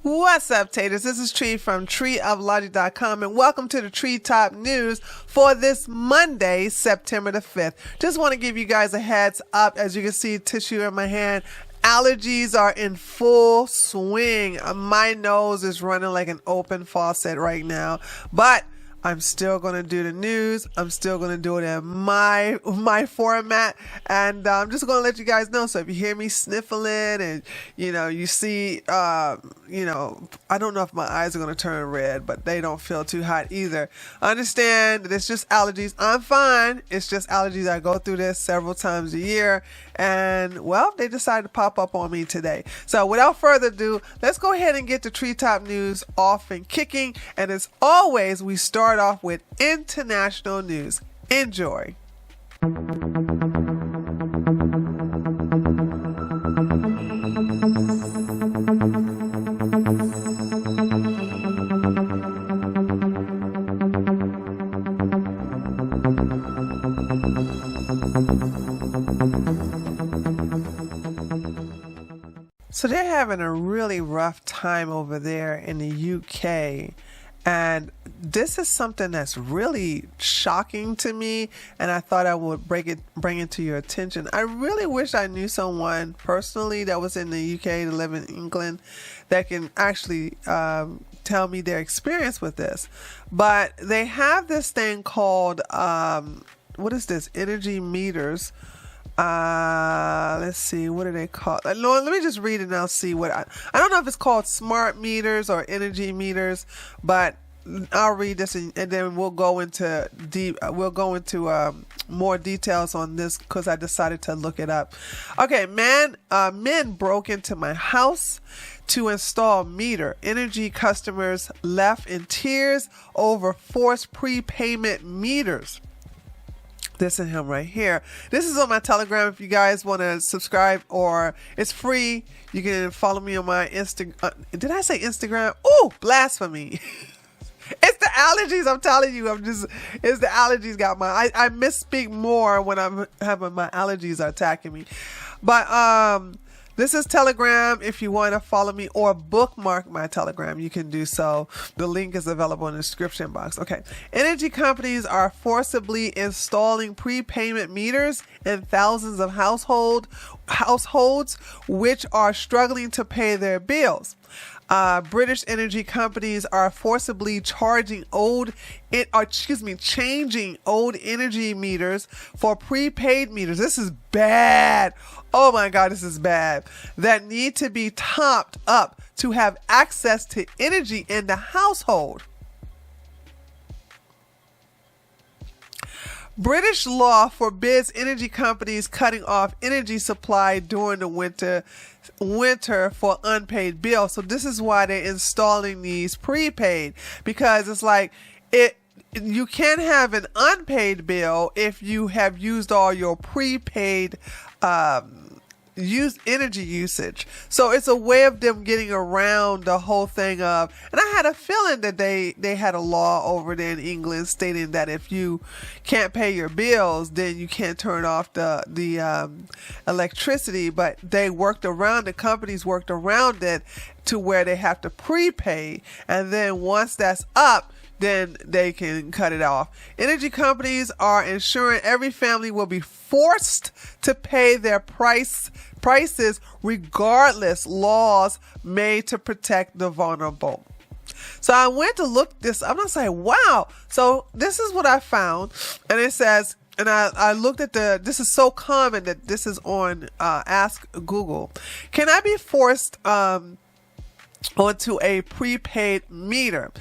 What's up, taters? This is Tree from treeoflogic.com, and welcome to the Treetop News for this Monday, September the 5th. Just want to give you guys a heads up. As you can see, tissue in my hand. Allergies are in full swing. My nose is running like an open faucet right now, but I'm still going to do the news. I'm still going to do it in my format. And I'm just going to let you guys know. So if you hear me sniffling and, you see, I don't know if my eyes are going to turn red, but they don't feel too hot either. Understand that it's just allergies. I'm fine. It's just allergies. I go through this several times a year. And, well, they decided to pop up on me today. So without further ado, let's go ahead and get the Treetop News off and kicking. And as always, we start off with international news. Enjoy. So they're having a really rough time over there in the UK. And this is something that's really shocking to me, and I thought I would bring it to your attention. I really wish I knew someone personally that was in the UK to live in England that can actually tell me their experience with this. But they have this thing called, what is this? Energy meters. Let's see, what are they called? Let me just read it and I'll see what I don't know if it's called smart meters or energy meters, but I'll read this and then we'll go into more details on this because I decided to look it up. Okay, men broke into my house to install meter. Energy customers left in tears over forced prepayment meters. This is him right here. This is on my Telegram. If you guys want to subscribe, or it's free, you can follow me on my Instagram. Did I say Instagram? Oh, blasphemy. It's the allergies. I'm telling you. It's the allergies got my, I misspeak more when I'm having my allergies are attacking me. But, this is Telegram. If you want to follow me or bookmark my Telegram, you can do so. The link is available in the description box. Okay. Energy companies are forcibly installing prepayment meters in thousands of households which are struggling to pay their bills. British energy companies are forcibly changing old energy meters for prepaid meters. This is bad. Oh my God, this is bad. That need to be topped up to have access to energy in the household. British law forbids energy companies cutting off energy supply during the winter for unpaid bills. So this is why they're installing these prepaid, because it's like you can't have an unpaid bill if you have used all your prepaid energy usage. So it's a way of them getting around the whole thing of, and I had a feeling that they had a law over there in England stating that if you can't pay your bills, then you can't turn off the electricity, but the companies worked around it to where they have to prepay, and then once that's up, then they can cut it off. Energy companies are ensuring every family will be forced to pay their prices regardless, laws made to protect the vulnerable. So I went to look this up and I was like, wow. So this is what I found. And it says, and I looked at this is so common that this is on Ask Google. Can I be forced onto a prepaid meter?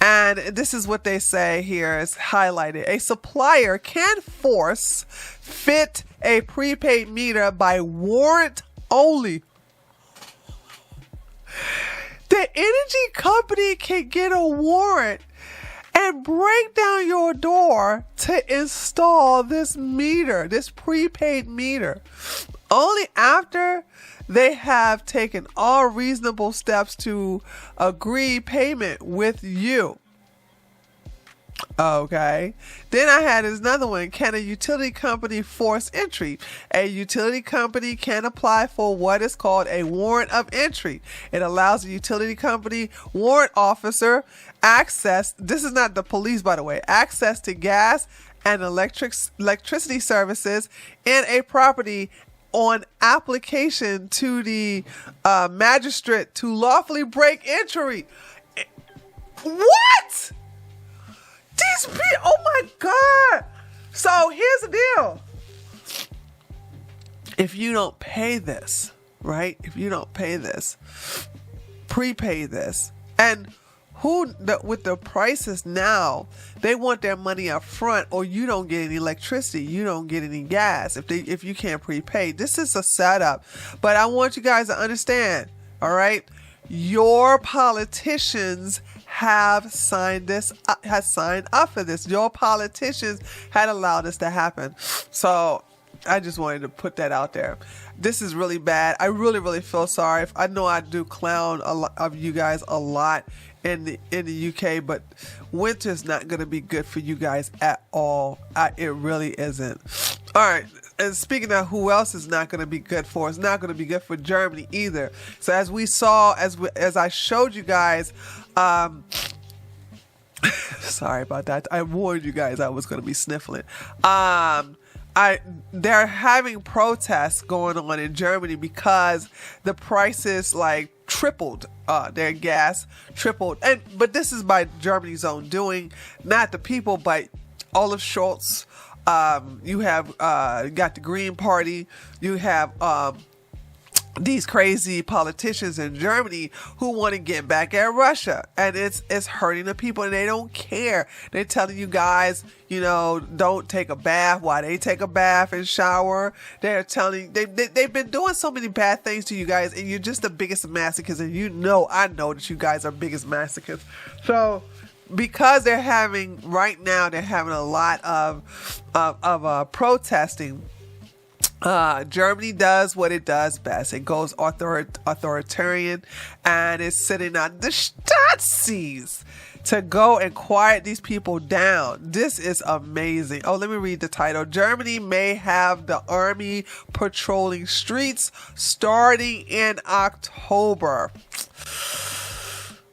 And this is what they say here is highlighted. A supplier can fit a prepaid meter by warrant only. The energy company can get a warrant and break down your door to install this meter, this prepaid meter, only after they have taken all reasonable steps to agree payment with you. Okay. Then I had another one. Can a utility company force entry? A utility company can apply for what is called a warrant of entry. It allows a utility company warrant officer access. This is not the police, by the way. Access to gas and electricity services in a property on application to the magistrate to lawfully break entry. What? These people, oh my God. So here's the deal. If you don't pay this, right? If you don't pay this, prepay this. And with the prices now, they want their money up front, or you don't get any electricity. You don't get any gas if you can't prepay. This is a setup. But I want you guys to understand, all right? Your politicians have signed up for this. Your politicians had allowed this to happen. So I just wanted to put that out there. This is really bad. I really, really feel sorry. I know I do clown a lot of you guys a lot in the UK, but winter's not going to be good for you guys at all. It really isn't. All right. And speaking of who else is not going to be good for, it's not going to be good for Germany either. So as we saw, as I showed you guys, sorry about that. I warned you guys I was going to be sniffling. They're having protests going on in Germany because the prices like tripled. Their gas tripled, but this is by Germany's own doing, not the people, but Olaf Scholz. You have got the Green Party. You have these crazy politicians in Germany who want to get back at Russia, and it's hurting the people, and they don't care. They're telling you guys, don't take a bath while they take a bath and shower. They're telling they've been doing so many bad things to you guys, and you're just the biggest masochists, and I know that you guys are biggest masochists. So because they're having a lot of protesting. Germany does what it does best. It goes authoritarian, and it's sitting on the Staatssees to go and quiet these people down. This is amazing. Oh, let me read the title. Germany may have the army patrolling streets starting in October.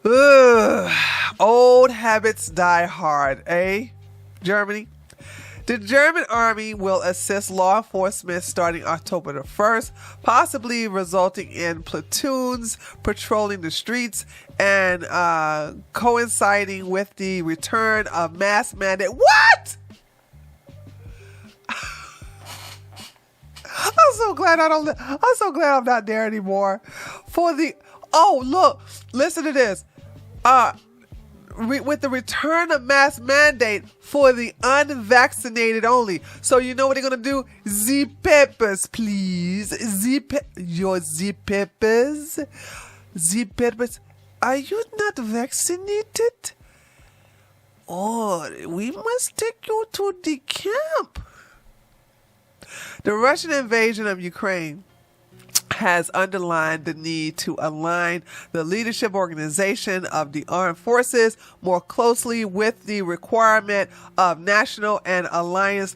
Ugh. Old habits die hard, eh, Germany? The German army will assist law enforcement starting October the 1st, possibly resulting in platoons patrolling the streets and coinciding with the return of mask mandate. What? I'm so glad I'm not there anymore. Look, listen to this. With the return of mask mandate for the unvaccinated only. So you know what they're going to do? Z-peppers, please. Your Z-peppers. Z-peppers. Are you not vaccinated? Oh, we must take you to the camp. The Russian invasion of Ukraine has underlined the need to align the leadership organization of the armed forces more closely with the requirement of national and alliance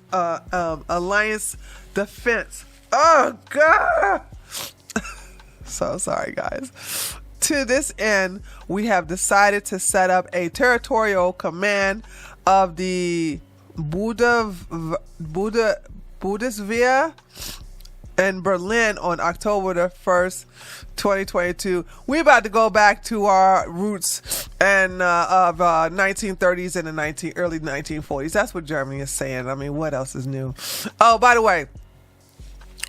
defense. Oh God! So sorry, guys. To this end, we have decided to set up a territorial command of the Bundeswehr in Berlin on October the 1st, 2022. We're about to go back to our roots and of 1930s and the early 1940s. That's what Germany is saying. I mean, what else is new? Oh, by the way,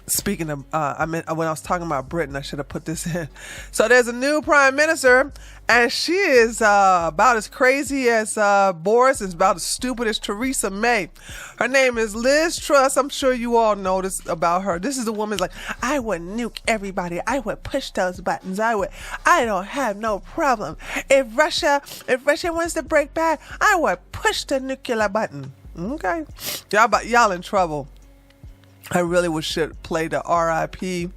speaking of, when I was talking about Britain, I should have put this in. So there's a new prime minister, and she is about as crazy as Boris, is about as stupid as Theresa May. Her name is Liz Truss. I'm sure you all know this about her. This is a woman's like, I would nuke everybody. I would push those buttons. I don't have no problem. If Russia wants to break bad, I would push the nuclear button. Okay. Y'all in trouble. I really should play the RIP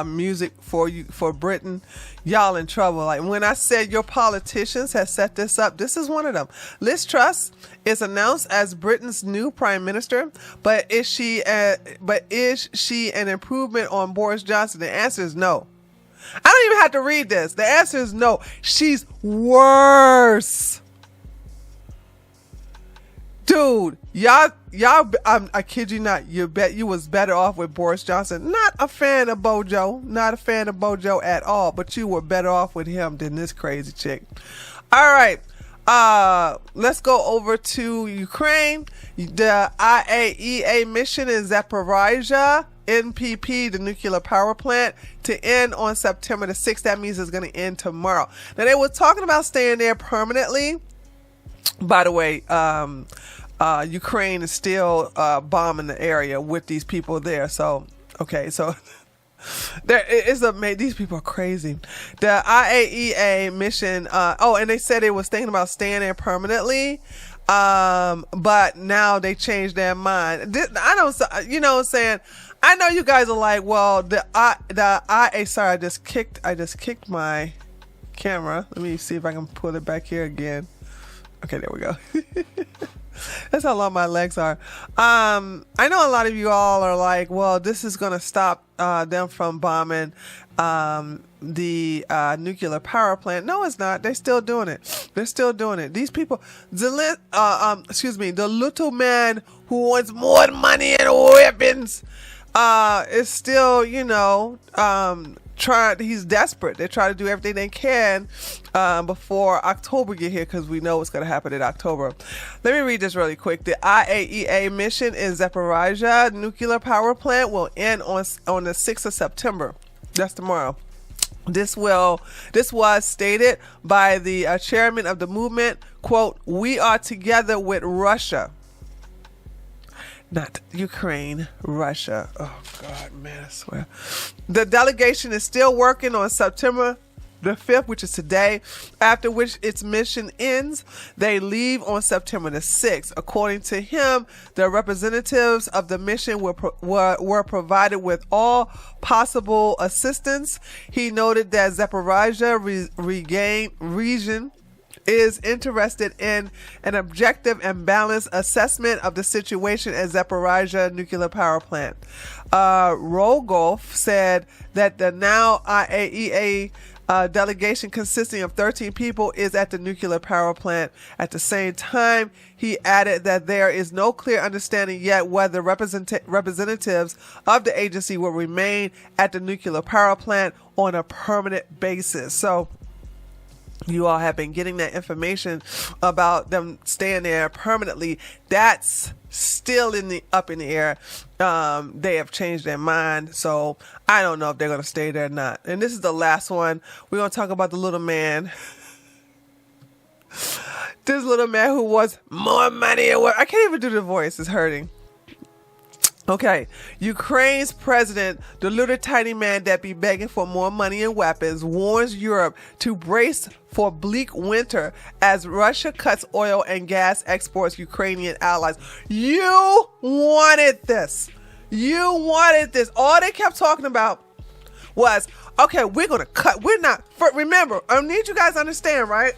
music for Britain. Y'all in trouble. Like when I said your politicians have set this up, this is one of them. Liz Truss is announced as Britain's new prime minister, but is she an improvement on Boris Johnson? The answer is no. I don't even have to read this. The answer is no. She's worse. Dude, y'all, I kid you not, you bet you was better off with Boris Johnson. Not a fan of Bojo. Not a fan of Bojo at all, but you were better off with him than this crazy chick. All right. Let's go over to Ukraine. The IAEA mission in Zaporizhzhia, NPP, the nuclear power plant, to end on September the 6th. That means it's going to end tomorrow. Now, they were talking about staying there permanently. By the way, Ukraine is still bombing the area with these people there. So, okay, so there is these people are crazy. The IAEA mission. And they said they was thinking about staying there permanently. But now they changed their mind. I don't, you know what I'm saying? I know you guys are like, well, sorry, I just kicked my camera. Let me see if I can pull it back here again. Okay, there we go. That's how long my legs are. I know a lot of you all are like, well, this is going to stop them from bombing the nuclear power plant. No, it's not. They're still doing it. They're still doing it. These people, the little man who wants more money and weapons is still, he's desperate. They try to do everything they can before October get here, because we know what's going to happen in October. Let me read this really quick. The IAEA mission in Zaporizhzhia nuclear power plant will end on the 6th of September. That's tomorrow. This was stated by the chairman of the movement, quote, "We are together with Russia." Not Ukraine, Russia. Oh, God, man, I swear. The delegation is still working on September the 5th, which is today, after which its mission ends. They leave on September the 6th. According to him, the representatives of the mission were provided with all possible assistance. He noted that Zaporizhzhia region is interested in an objective and balanced assessment of the situation at Zaporizhzhia nuclear power plant. Rogolf said that the now IAEA delegation consisting of 13 people is at the nuclear power plant. At the same time, he added that there is no clear understanding yet whether representatives of the agency will remain at the nuclear power plant on a permanent basis. So, you all have been getting that information about them staying there permanently. That's still up in the air. They have changed their mind, so I don't know if they're going to stay there or not. And this is the last one. We're going to talk about the little man. This little man who wants more money. I can't even do the voice. It's hurting. Okay, Ukraine's president, the little tiny man that be begging for more money and weapons, warns Europe to brace for bleak winter as Russia cuts oil and gas exports Ukrainian allies. You wanted this. You wanted this. All they kept talking about was, okay, we're going to cut. Remember, I need you guys to understand, right?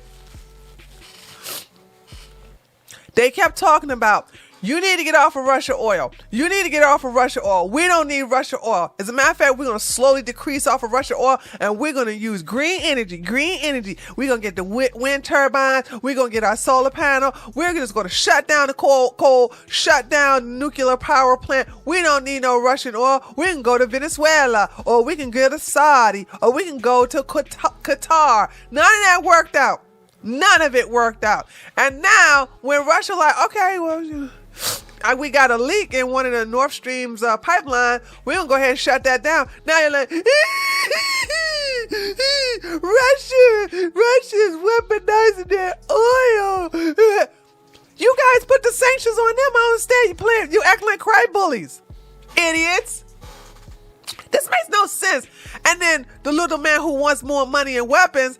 They kept talking about, you need to get off of Russia oil. You need to get off of Russia oil. We don't need Russia oil. As a matter of fact, we're going to slowly decrease off of Russia oil, and we're going to use green energy. Green energy. We're going to get the wind turbines. We're going to get our solar panel. We're just going to shut down the coal, shut down the nuclear power plant. We don't need no Russian oil. We can go to Venezuela, or we can go to Saudi, or we can go to Qatar. None of that worked out. None of it worked out. And now, when Russia like, okay, well, we got a leak in one of the Nord Stream's pipeline, we're going to go ahead and shut that down. Now you're like, Russia's weaponizing their oil. You guys put the sanctions on them. I don't understand. You acting like cry bullies. Idiots. This makes no sense. And then the little man who wants more money and weapons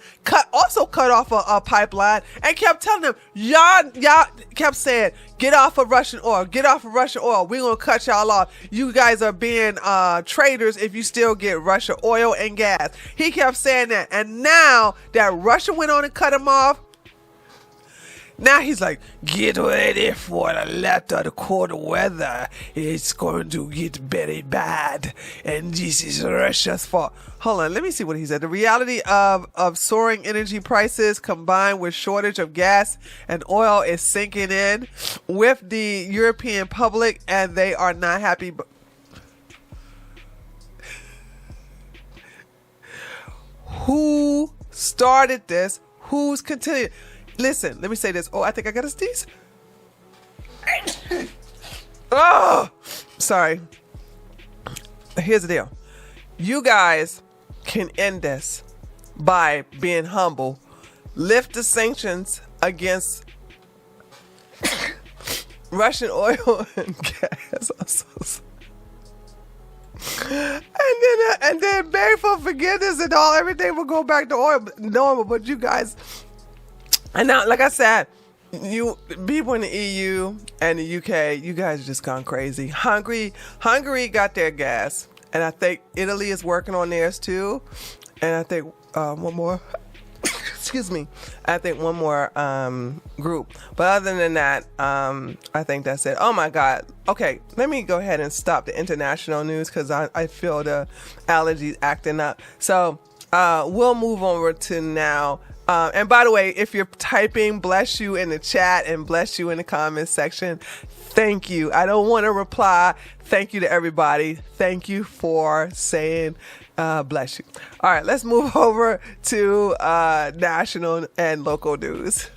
also cut off a pipeline and kept telling them, y'all kept saying, get off of Russian oil, get off of Russian oil. We're going to cut y'all off. You guys are being traitors if you still get Russian oil and gas. He kept saying that. And now that Russia went on and cut him off, now he's like, get ready for the latter cold weather. It's going to get very bad. And this is Russia's fault. Hold on, let me see what he said. The reality of soaring energy prices combined with shortage of gas and oil is sinking in with the European public, and they are not happy. Who started this? Who's continuing? Listen, let me say this. Oh, I think I got a sneeze. Oh, sorry. Here's the deal. You guys can end this by being humble. Lift the sanctions against Russian oil and gas. I'm so sorry. And then beg for forgiveness and everything will go back to normal. But you guys, and now, like I said, you people in the EU and the UK, you guys are just gone crazy. Hungary got their gas, and I think Italy is working on theirs too. And I think one more. Excuse me. I think one more group. But other than that, I think that's it. Oh my God. Okay, let me go ahead and stop the international news because I feel the allergies acting up. So we'll move over to now. And by the way, if you're typing bless you in the chat and bless you in the comments section, thank you. I don't want to reply. Thank you to everybody. Thank you for saying bless you. All right, let's move over to national and local news.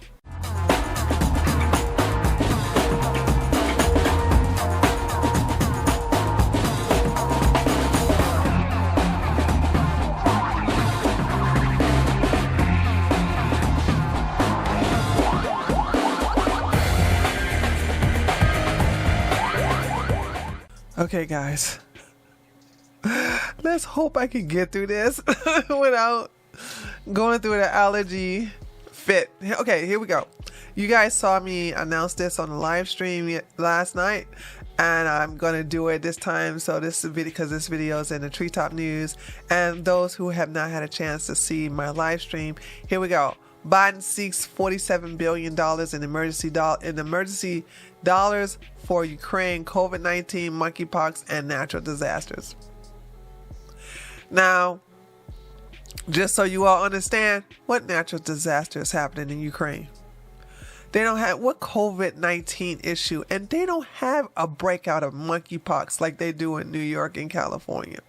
Okay, guys, let's hope I can get through this without going through the allergy fit. Okay, here we go. You guys saw me announce this on the live stream last night, and I'm going to do it this time. So this is video because this video is in the Treetop news, and those who have not had a chance to see my live stream, here we go. Biden seeks $47 billion in emergency dollars for Ukraine, COVID-19, monkeypox, and natural disasters. Now, just so you all understand, what natural disaster is happening in Ukraine? They don't have what COVID-19 issue, and they don't have a breakout of monkeypox like they do in New York and California.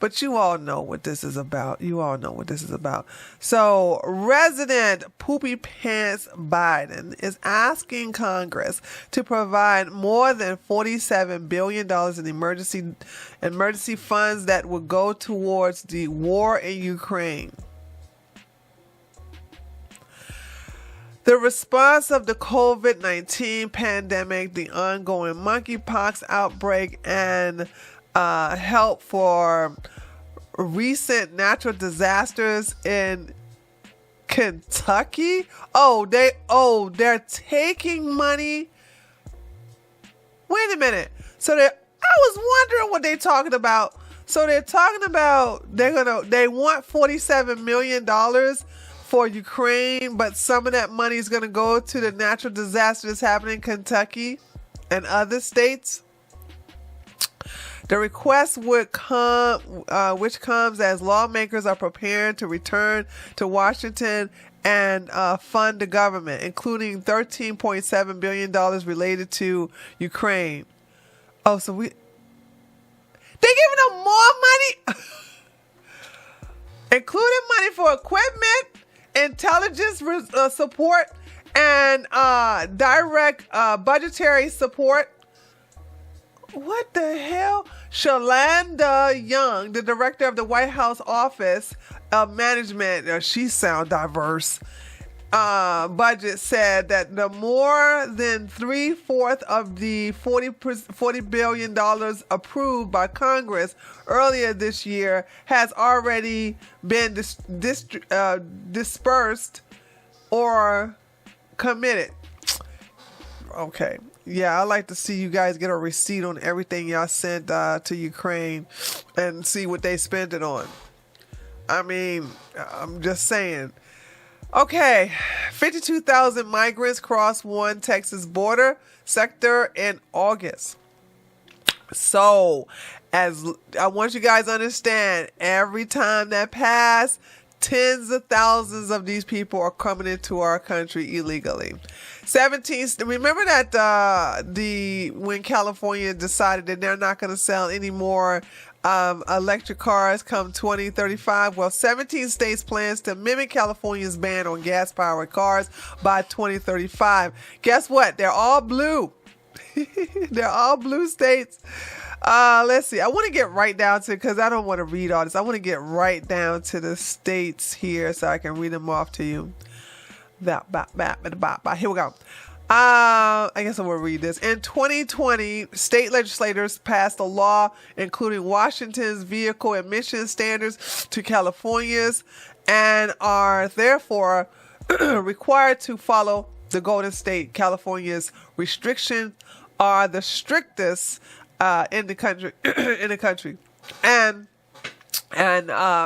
But you all know what this is about. You all know what this is about. So, resident Poopy Pants Biden is asking Congress to provide more than $47 billion in emergency funds that would go towards the war in Ukraine. The response of the COVID-19 pandemic, the ongoing monkeypox outbreak, and help for recent natural disasters in Kentucky. They're taking money. Wait a minute. I was wondering what they're talking about. So they're talking about they want $47 million for Ukraine, but some of that money is going to go to the natural disaster that's happening in Kentucky and other states. The request which comes as lawmakers are preparing to return to Washington and fund the government, including $13.7 billion related to Ukraine. Oh, so they're giving them more money, including money for equipment, intelligence support, and direct budgetary support. What the hell? Shalanda Young, the director of the White House Office of Management, she sounds diverse, budget said that the more than 3/4 of the $40 billion approved by Congress earlier this year has already been dispersed or committed. Okay. Yeah, I like to see you guys get a receipt on everything y'all sent to Ukraine and see what they spent it on. I mean, I'm just saying. Okay, 52,000 migrants crossed one Texas border sector in August. So, as I want you guys to understand, every time that passed, tens of thousands of these people are coming into our country illegally. 17. Remember that when California decided that they're not going to sell any more electric cars come 2035. Well, 17 states plans to mimic California's ban on gas-powered cars by 2035. Guess what? They're all blue. They're all blue states. Let's see. I want to get right down to, because I don't want to read all this. I want to get right down to the states here so I can read them off to you. Here we go. I guess I will read this. In 2020, state legislators passed a law including Washington's vehicle emission standards to California's and are therefore required to follow the Golden State. California's restrictions are the strictest in the country, and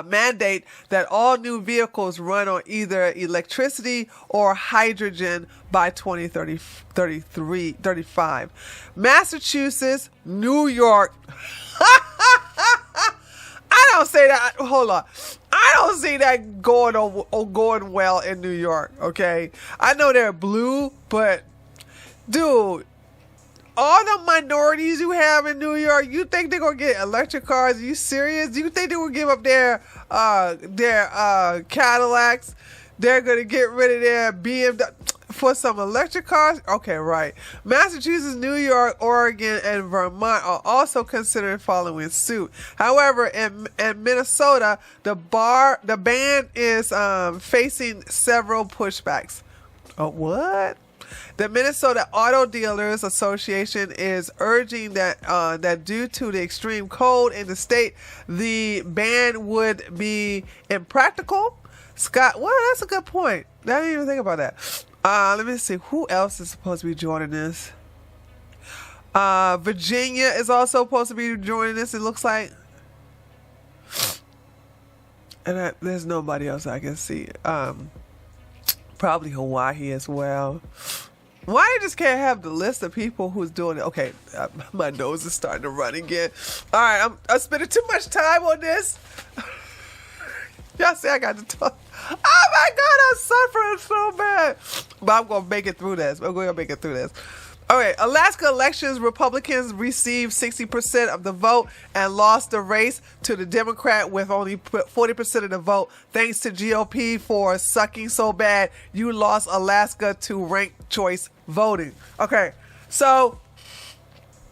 mandate that all new vehicles run on either electricity or hydrogen by 2035. Massachusetts, New York. I don't say that. Hold on. I don't see that going well in New York. Okay, I know they're blue, but dude, all the minorities you have in New York, you think they're gonna get electric cars? Are you serious? Do you think they will give up their Cadillacs? They're gonna get rid of their BMW for some electric cars? Okay, right. Massachusetts, New York, Oregon, and Vermont are also considering following suit. However, in Minnesota, the ban is facing several pushbacks. Oh, what? The Minnesota Auto Dealers Association is urging that due to the extreme cold in the state, the ban would be impractical. Scott, well, that's a good point. I didn't even think about that. Let me see. Who else is supposed to be joining this? Virginia is also supposed to be joining this, it looks like. And there's nobody else I can see. Probably Hawaii as well. Why they just can't have the list of people who's doing it? Okay, my nose is starting to run again. All right, I'm spending too much time on this. Y'all see I got to talk. Oh my God, I'm suffering so bad. But I'm going to make it through this. I'm going to make it through this. All right, Alaska elections, Republicans received 60% of the vote and lost the race to the Democrat with only 40% of the vote, thanks to GOP for sucking so bad you lost Alaska to ranked choice voting. Okay, so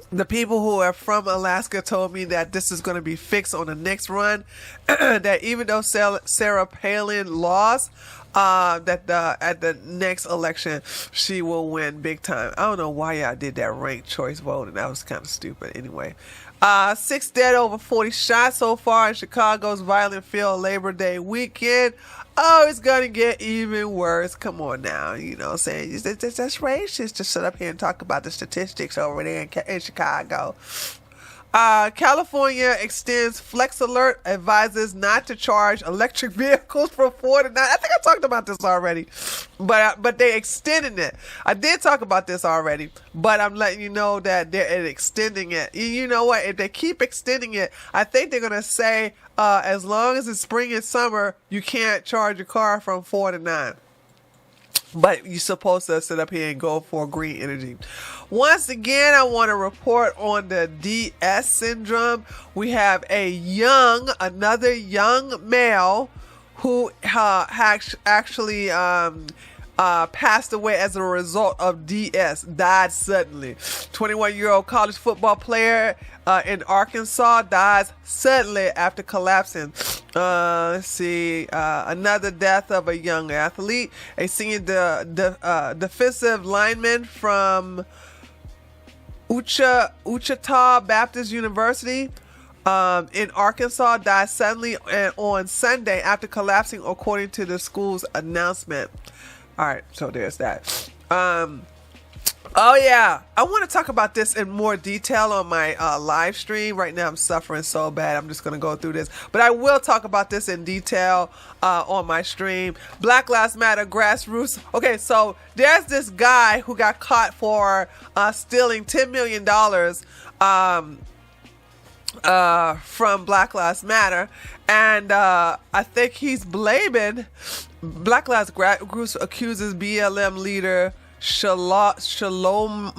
the people who are from Alaska told me that this is going to be fixed on the next run, that even though Sarah Palin lost, that at the next election she will win big time. I don't know why y'all did that ranked choice voting. That was kind of stupid. Anyway, 6 dead, over 40 shots so far in Chicago's violent field Labor Day weekend. Oh, it's gonna get even worse. Come on now, you know what I'm saying? That's racist to sit up here and talk about the statistics over there in Chicago. California extends Flex Alert, advises not to charge electric vehicles from 4 to 9. I think I talked about this already, but they extending it. I did talk about this already, but I'm letting you know that they're extending it. You know what? If they keep extending it, I think they're gonna say as long as it's spring and summer, you can't charge your car from 4 to 9. But you're supposed to sit up here and go for green energy. Once again, I want to report on the DS syndrome. We have another young male who actually passed away as a result of DS, died suddenly. 21-year-old college football player in Arkansas dies suddenly after collapsing Let's see. Another death of a young athlete. A senior defensive lineman from Wichita Baptist University in Arkansas died suddenly on Sunday after collapsing, according to the school's announcement. All right, so there's that. Oh yeah, I want to talk about this in more detail on my live stream. Right now I'm suffering so bad, I'm just going to go through this. But I will talk about this in detail on my stream. Black Lives Matter grassroots. Okay, so there's this guy who got caught for stealing $10 million from Black Lives Matter. And I think he's blaming Black Lives Group accuses BLM leader Shalom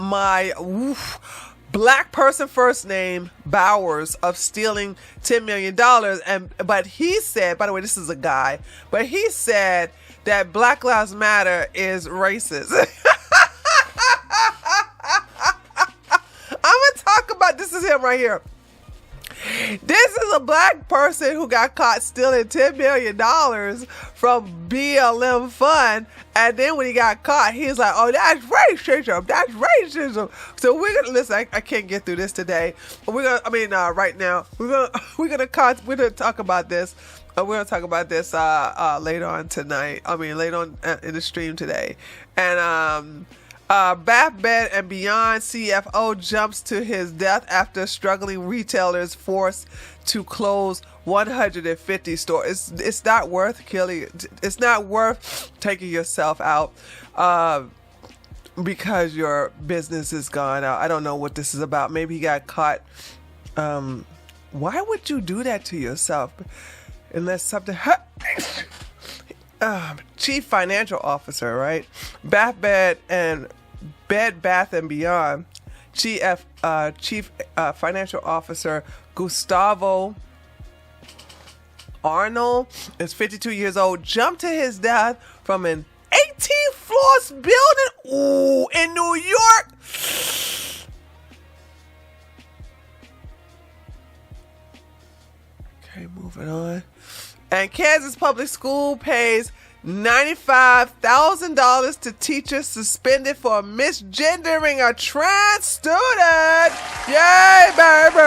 black person first name Bowers of stealing $10 million. But he said, by the way, this is a guy, but he said that Black Lives Matter is racist. I'm gonna talk about, this is him right here. This is a black person who got caught stealing $10 million from BLM fund. And then when he got caught, he was like, oh, that's racism. That's racism. So we're going to, listen, I can't get through this today. We're going to, right now, we're going to talk about this. We're going to talk about this later on tonight. Later on in the stream today. And, Bath Bed and Beyond CFO jumps to his death after struggling retailers forced to close 150 stores. It's not worth killing. It's not worth taking yourself out because your business is gone out. I don't know what this is about. Maybe he got caught. Why would you do that to yourself? Unless something... Chief Financial Officer, right? Bed Bath and Beyond Chief Financial Officer Gustavo Arnold is 52 years old, jumped to his death from an 18th-floor building in New York. Okay, moving on. And Kansas Public School pays $95,000 to teachers suspended for misgendering a trans student. Yay, baby!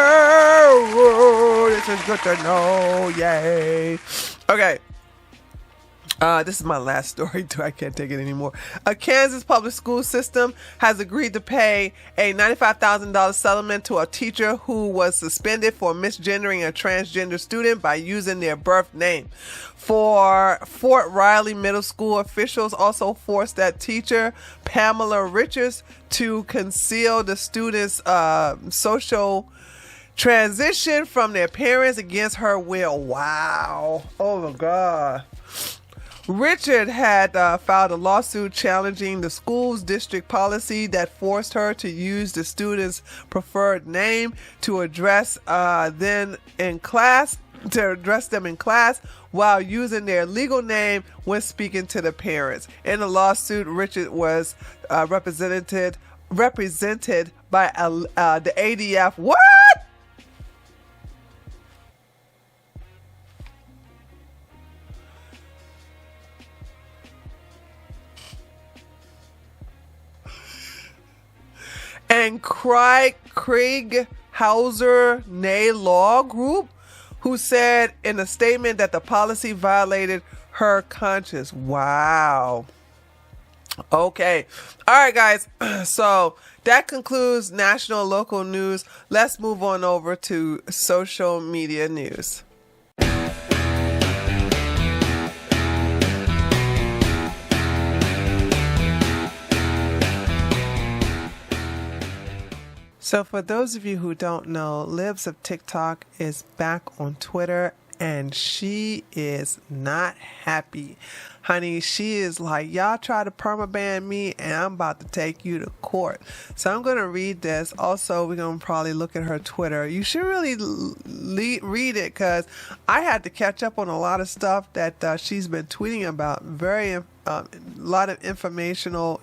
Ooh, this is good to know. Yay. Okay. This is my last story too. I can't take it anymore. A Kansas public school system has agreed to pay a $95,000 settlement to a teacher who was suspended for misgendering a transgender student by using their birth name. For Fort Riley Middle School, officials also forced that teacher, Pamela Richards, to conceal the student's social transition from their parents against her will. Wow. Oh my God. Richard had filed a lawsuit challenging the school's district policy that forced her to use the student's preferred name to address them in class while using their legal name when speaking to the parents. In the lawsuit, Richard was represented by the ADF. What? And Craig Hauser Nay Law Group, who said in a statement that the policy violated her conscience. Wow. Okay. All right, guys. So that concludes national and local news. Let's move on over to social media news. So for those of you who don't know, Libs of TikTok is back on Twitter and she is not happy. Honey, she is like, y'all try to permaban me and I'm about to take you to court. So I'm going to read this. Also, we're going to probably look at her Twitter. You should really read it because I had to catch up on a lot of stuff that she's been tweeting about. A lot of informational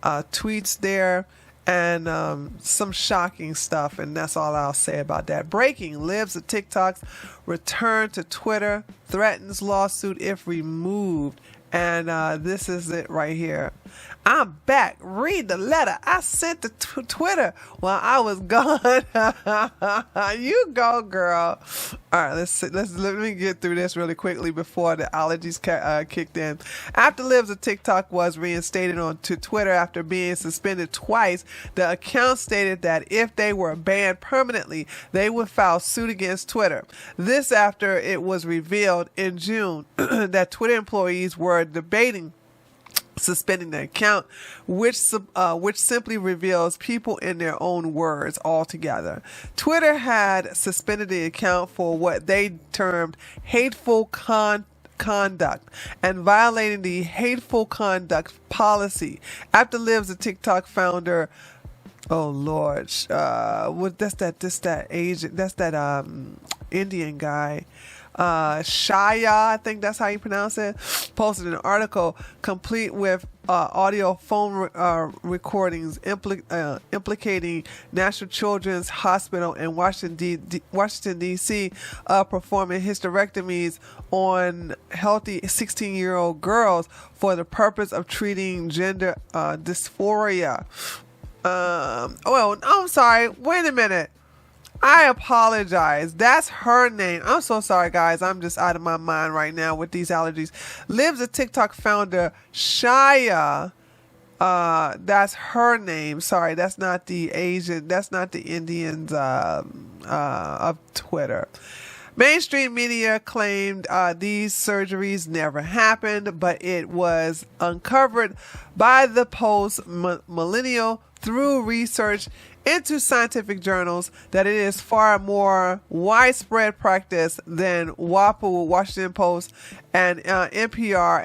tweets there. and some shocking stuff, and that's all I'll say about that. Breaking: Libs of TikTok's return to Twitter, threatens lawsuit if removed. And this is it right here. I'm back. Read the letter I sent to Twitter while I was gone. You go, girl. All right, let me get through this really quickly before the allergies kicked in. After Libs of TikTok was reinstated onto Twitter after being suspended twice, the account stated that if they were banned permanently, they would file suit against Twitter. This after it was revealed in June that Twitter employees were debating suspending the account, which simply reveals people in their own words altogether. Twitter had suspended the account for what they termed hateful conduct and violating the hateful conduct policy. After Libs of TikTok founder, oh Lord, that's that Indian guy, Shaya, I think that's how you pronounce it, posted an article complete with audio phone recordings implicating National Children's Hospital in Washington, D.C. Performing hysterectomies on healthy 16-year-old girls for the purpose of treating gender dysphoria. I'm sorry. Wait a minute. I apologize. That's her name. I'm so sorry, guys. I'm just out of my mind right now with these allergies. Libs of TikTok founder Shaya. That's her name. Sorry, that's not the Asian. That's not the Indians of Twitter. Mainstream media claimed these surgeries never happened, but it was uncovered by the post-millennial through research into scientific journals that it is far more widespread practice than WAPO, Washington Post, and NPR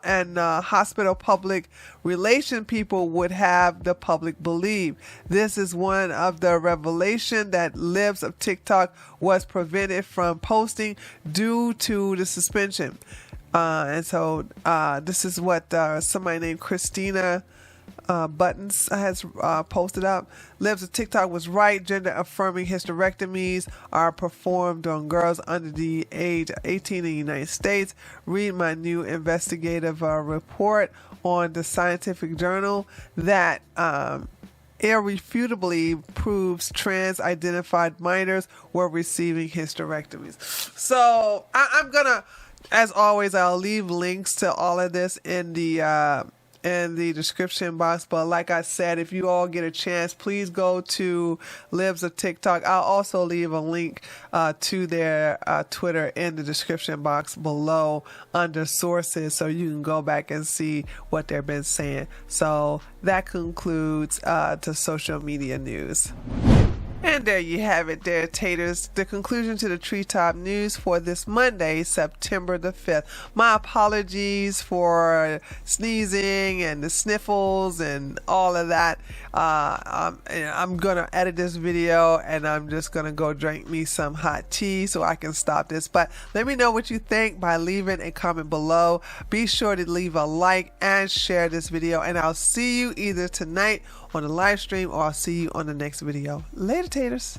and hospital public relation people would have the public believe. This is one of the revelation that Libs of TikTok was prevented from posting due to the suspension. And so this is what somebody named Christina Buttons has posted up. Libs of TikTok was right. Gender affirming hysterectomies are performed on girls under the age of 18 in the United States. Read my new investigative report on the scientific journal that irrefutably proves trans identified minors were receiving hysterectomies. So I'm gonna, as always, I'll leave links to all of this in the description box. But like I said, if you all get a chance, please go to Libs of TikTok. I'll also leave a link to their Twitter in the description box below under sources, so you can go back and see what they've been saying. So that concludes the social media news. And there you have it there, taters. The conclusion to the Treetop news for this Monday, September the 5th. My apologies for sneezing and the sniffles and all of that. I'm going to edit this video and I'm just going to go drink me some hot tea so I can stop this. But let me know what you think by leaving a comment below. Be sure to leave a like and share this video. And I'll see you either tonight on the live stream or I'll see you on the next video. Later, taters.